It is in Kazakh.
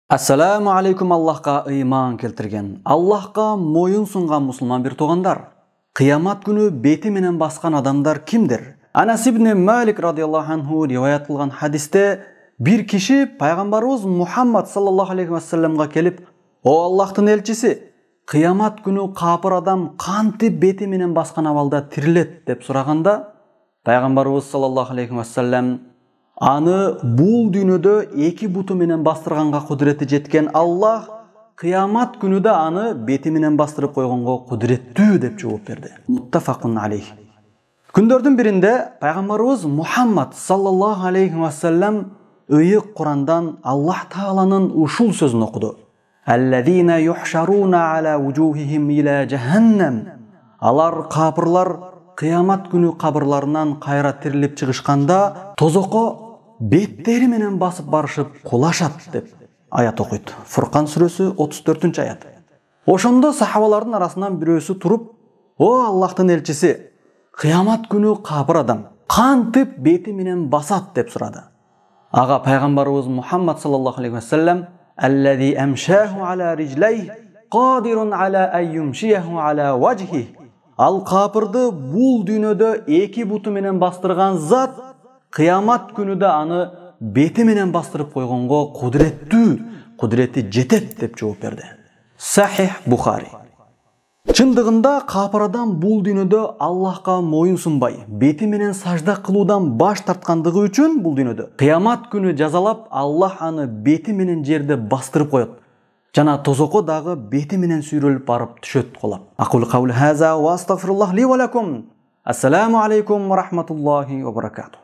Assalamu alaikum Allahqa iman keltirgen, Allahqa moyun sungan musulman bir toğanдар. Kıyamat günü beti menen baskan adamlar kimdir? Anas ibn Malik radıyallahu anhu rivayet kılgan hadiste bir kişi Peygamberimiz Muhammed sallallahu aleyhi ve sellem'ga kelip, "O Allah'tın elçisi, kıyamat günü kapır adam kantip beti menen baskan avalda tirilet" dep suraganda, Peygamberimiz sallallahu aleyhi ve sellem "Аны бул дүйнөдө эки буту менен бастырганга кудурети жеткен Аллах кыямат күнүдө аны бети менен бастырып койгонго кудуреттүү" деп жооп берди. Muttafaqun алейх. Күндөрдүн биринде Пайгамбарыбыз Мухаммад саллаллаху алейхи ва саллям ыйык Курандан Аллах Тааланын ушул сөзүн окуду. Аллазина юхшаруна ала вужухихим ила жаханнам. Алар капырлар кыямат күнү кабырларынан кайра тирилип чыгышканда тозокко беттери менен басып барышып кулашат деп аят окуйт. Фуркан сүрөсү 34-аят. Ошондо сахабалардын арасынан бирөөсү туруп, "О Аллахтын элчиси, кыямат күнү кабыр адам кантип бети менен басат?" деп сурады. Ага Пайгамбарыбыз Мухаммад саллаллаху алейхи ва саллям "Аллази амшаху ала риджлайх кадирун ала ан юмшияху ала вajhi." Ал капырды бул дүйнөдө эки буту менен бастырган зат кыямат күнүдө аны бети менен бастырып койгонго кудурети жетет деп жооп берди. Сахих Бухари. Чындыгында капыр адам бул дүйнөдө Аллахка моюн сунбай, бети менен сажда кылуудан баш тарткандыгы үчүн бул дүйнөдө кыямат күнү жазалап, Аллах аны бети менен жерде бастырып коет. Жана тозокко дагы бети менен сүйрөлүп барып түшөт колап. Акул каули хаза ва астагфируллах ли ва лакум. Ассаламу алейкум ва рахматуллахи ва баракатух.